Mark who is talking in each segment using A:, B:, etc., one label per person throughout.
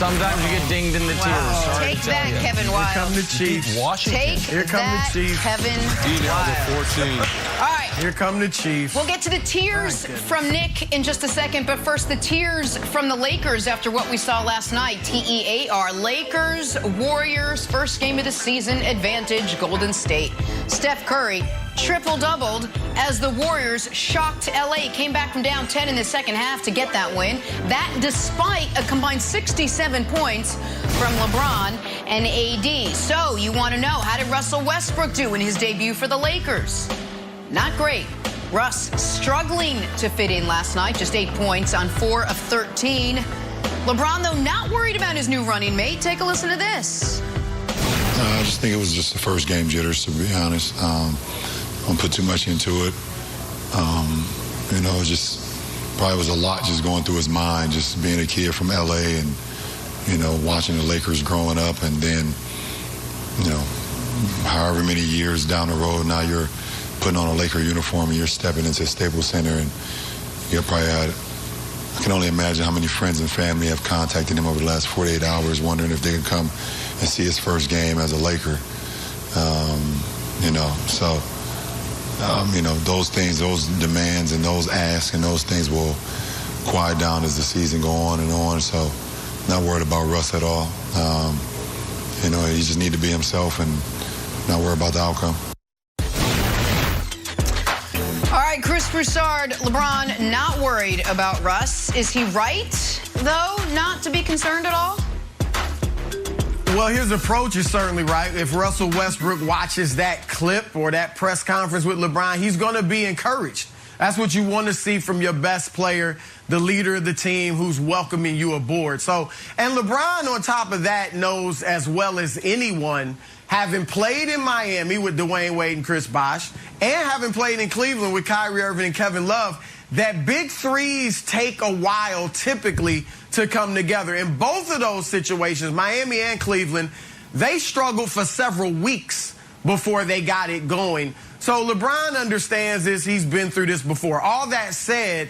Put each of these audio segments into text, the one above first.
A: Sometimes you get dinged in the tears. Sorry
B: Take that, Kevin Wild.
C: Here come the Chiefs.
B: Take
C: Here come
B: that,
C: the Chiefs.
B: Kevin
D: Number 14.
B: All right.
C: Here come the Chiefs.
B: We'll get to the tears from Nick in just a second, but first the tears from the Lakers after what we saw last night. TEAR, Lakers, Warriors, first game of the season, advantage, Golden State. Steph Curry triple-doubled as the Warriors shocked LA, came back from down 10 in the second half to get that win. That despite a combined 67 points from LeBron and AD. So you want to know, how did Russell Westbrook do in his debut for the Lakers? Not great. Russ struggling to fit in last night, just 8 points on 4 of 13. LeBron, though, not worried about his new running mate. Take a listen to this.
E: I just think it was just the first game jitters, to be honest. Don't put too much into it. You know, just probably was a lot just going through his mind, just being a kid from LA and, you know, watching the Lakers growing up, and then, you know, however many years down the road, now you're putting on a Laker uniform and you're stepping into Staples Center, and you're probably I can only imagine how many friends and family have contacted him over the last 48 hours wondering if they can come and see his first game as a Laker. You know, so, you know, those things, those demands and those asks and those things will quiet down as the season go on and on. So not worried about Russ at all. You know, he just need to be himself and not worry about the outcome.
B: All right, Chris Broussard, LeBron not worried about Russ. Is he right, though, not to be concerned at all?
C: Well, his approach is certainly right. If Russell Westbrook watches that clip or that press conference with LeBron, he's going to be encouraged. That's what you want to see from your best player, the leader of the team who's welcoming you aboard. So, and LeBron, on top of that, knows as well as anyone, having played in Miami with Dwayne Wade and Chris Bosh, and having played in Cleveland with Kyrie Irving and Kevin Love, that big threes take a while typically to come together. In both of those situations, Miami and Cleveland, they struggled for several weeks before they got it going. So LeBron understands this. He's been through this before. All that said,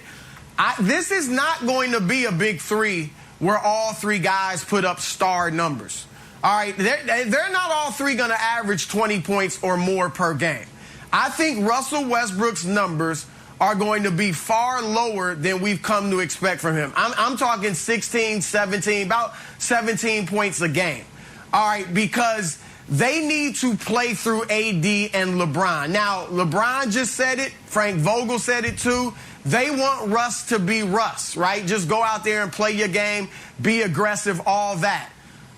C: this is not going to be a big three where all three guys put up star numbers. All right, they're not all three going to average 20 points or more per game. I think Russell Westbrook's numbers are going to be far lower than we've come to expect from him. I'm talking 16, 17, about 17 points a game. All right, because they need to play through AD and LeBron. Now, LeBron just said it. Frank Vogel said it too. They want Russ to be Russ, right? Just go out there and play your game, be aggressive, all that.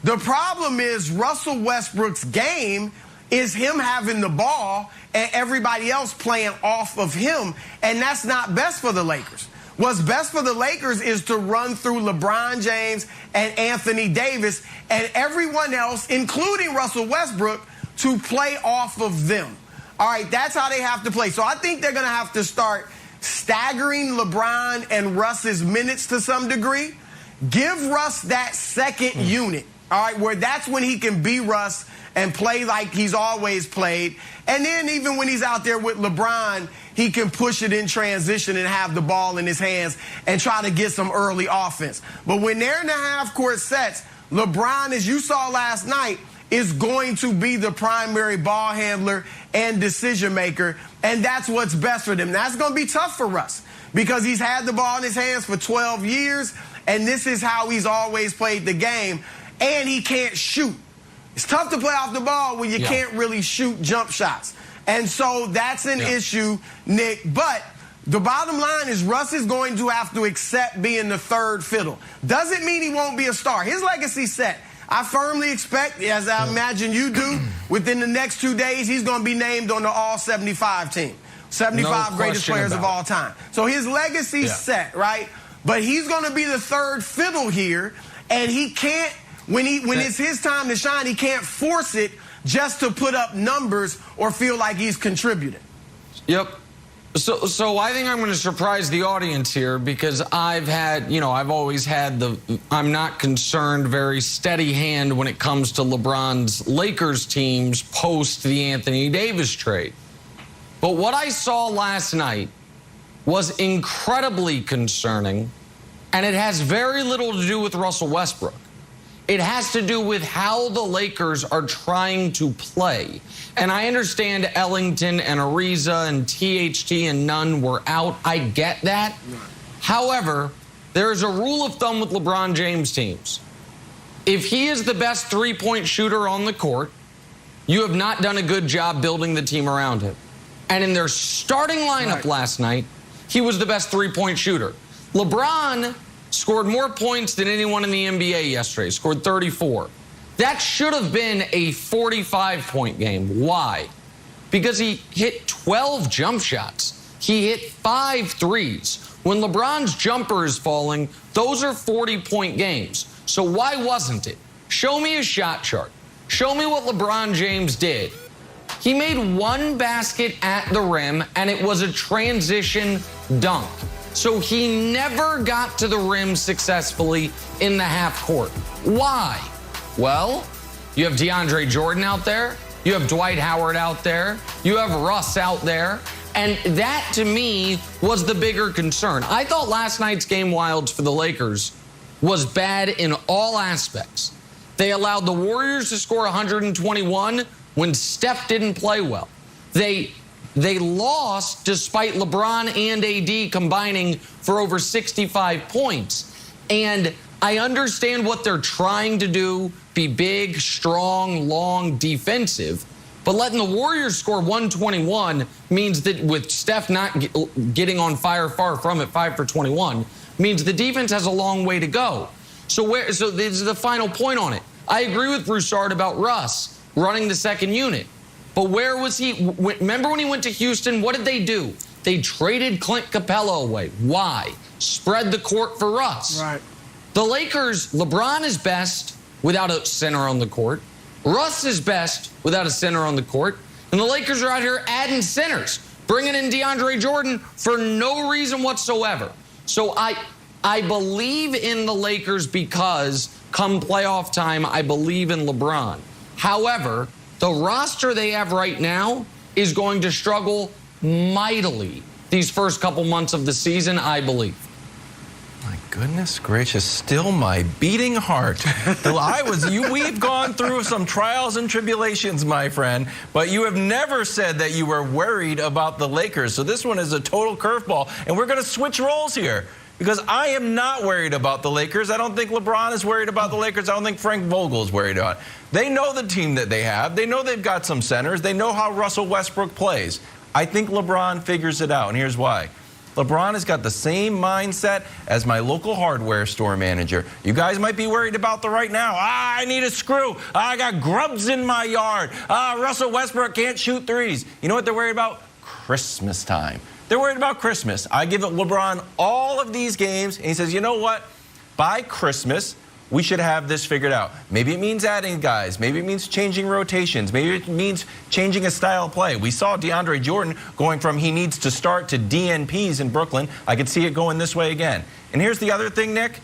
C: The problem is Russell Westbrook's game is him having the ball and everybody else playing off of him, and that's not best for the Lakers. What's best for the Lakers is to run through LeBron James and Anthony Davis and everyone else, including Russell Westbrook, to play off of them. All right, that's how they have to play. So I think they're going to have to start staggering LeBron and Russ's minutes to some degree. Give Russ that second unit, all right, where that's when he can be Russ and play like he's always played. And then even when he's out there with LeBron, he can push it in transition and have the ball in his hands and try to get some early offense. But when they're in the half-court sets, LeBron, as you saw last night, is going to be the primary ball handler and decision maker, and that's what's best for them. That's going to be tough for Russ because he's had the ball in his hands for 12 years, and this is how he's always played the game, and he can't shoot. It's tough to play off the ball when you can't really shoot jump shots. And so that's an issue, Nick. But the bottom line is Russ is going to have to accept being the third fiddle. Doesn't mean he won't be a star. His legacy's set. I firmly expect, as I imagine you do, within the next 2 days, he's going to be named on the All-75 team. 75 greatest players of all time. So his legacy's set, right? But he's going to be the third fiddle here, and he can't, when it's his time to shine, he can't force it just to put up numbers or feel like he's contributing.
A: Yep. So I think I'm going to surprise the audience here because I've always had the I'm not concerned very steady hand when it comes to LeBron's Lakers teams post the Anthony Davis trade. But what I saw last night was incredibly concerning, and it has very little to do with Russell Westbrook. It has to do with how the Lakers are trying to play. And I understand Ellington and Ariza and THT and Nunn were out. I get that. However, there is a rule of thumb with LeBron James teams. If he is the best three-point shooter on the court, you have not done a good job building the team around him. And in their starting lineup last night, he was the best three-point shooter. LeBron scored more points than anyone in the NBA yesterday, scored 34. That should have been a 45-point game. Why? Because he hit 12 jump shots. He hit 5 threes. When LeBron's jumper is falling, those are 40-point games. So why wasn't it? Show me a shot chart. Show me what LeBron James did. He made one basket at the rim, and it was a transition dunk. So he never got to the rim successfully in the half court. Why? Well, you have DeAndre Jordan out there. You have Dwight Howard out there. You have Russ out there. And that, to me, was the bigger concern. I thought last night's game wilds for the Lakers was bad in all aspects. They allowed the Warriors to score 121 when Steph didn't play well. They lost despite LeBron and AD combining for over 65 points. And I understand what they're trying to do, be big, strong, long, defensive. But letting the Warriors score 121 means that with Steph not getting on fire, far from it, 5 for 21, means the defense has a long way to go. So this is the final point on it. I agree with Broussard about Russ running the second unit. But where was he? Remember when he went to Houston, what did they do? They traded Clint Capella away. Why? Spread the court for Russ.
C: Right.
A: The Lakers, LeBron is best without a center on the court. Russ is best without a center on the court. And the Lakers are out here adding centers, bringing in DeAndre Jordan for no reason whatsoever. So I believe in the Lakers because come playoff time, I believe in LeBron. However, the roster they have right now is going to struggle mightily these first couple months of the season, I believe.
D: My goodness gracious, still my beating heart. We've gone through some trials and tribulations, my friend, but you have never said that you were worried about the Lakers. So this one is a total curveball, and we're going to switch roles here. Because I am not worried about the Lakers. I don't think LeBron is worried about the Lakers. I don't think Frank Vogel is worried about it. They know the team that they have. They know they've got some centers. They know how Russell Westbrook plays. I think LeBron figures it out, and here's why. LeBron has got the same mindset as my local hardware store manager. You guys might be worried about the right now. I need a screw. I got grubs in my yard. Russell Westbrook can't shoot threes. You know what they're worried about? Christmas time. They're worried about Christmas. I give LeBron all of these games, and he says, you know what? By Christmas, we should have this figured out. Maybe it means adding guys. Maybe it means changing rotations. Maybe it means changing a style of play. We saw DeAndre Jordan going from he needs to start to DNPs in Brooklyn. I could see it going this way again. And here's the other thing, Nick.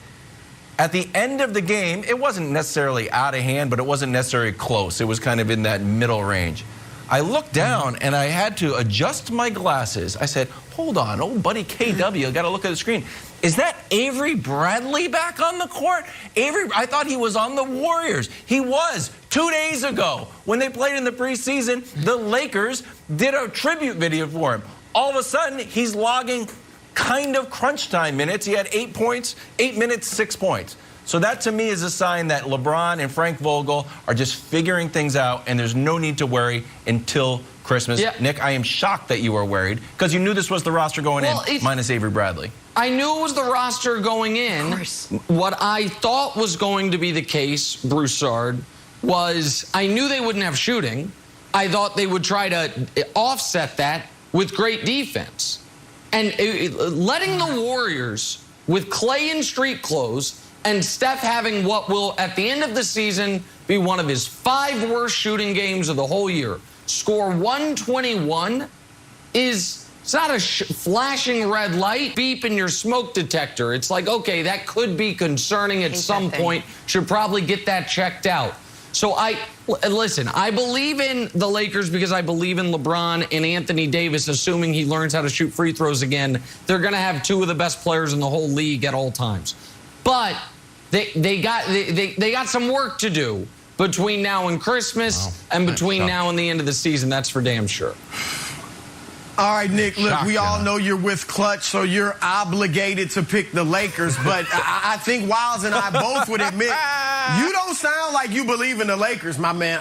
D: At the end of the game, it wasn't necessarily out of hand, but it wasn't necessarily close. It was kind of in that middle range. I looked down, and I had to adjust my glasses. I said, hold on, old buddy KW, I got to look at the screen. Is that Avery Bradley back on the court? I thought he was on the Warriors. He was 2 days ago when they played in the preseason. The Lakers did a tribute video for him. All of a sudden, he's logging kind of crunch time minutes. He had 8 points, 8 minutes, 6 points. So that, to me, is a sign that LeBron and Frank Vogel are just figuring things out, and there's no need to worry until Christmas. Yeah. Nick, I am shocked that you were worried because you knew this was the roster going in, minus Avery Bradley.
A: I knew it was the roster going in. What I thought was going to be the case, Broussard, was I knew they wouldn't have shooting. I thought they would try to offset that with great defense. And letting the Warriors, with Clay in street clothes, and Steph having what will, at the end of the season, be one of his 5 worst shooting games of the whole year, score 121 it's not a flashing red light, beep in your smoke detector. It's like, okay, that could be concerning at some point. Should probably get that checked out. So listen, I believe in the Lakers because I believe in LeBron and Anthony Davis, assuming he learns how to shoot free throws again. They're going to have 2 of the best players in the whole league at all times. But they got some work to do between now and Christmas and between now and the end of the season. That's for damn sure.
C: All right, Nick, look, we all know you're with Clutch, so you're obligated to pick the Lakers. But I think Wiles and I both would admit, you don't sound like you believe in the Lakers, my man.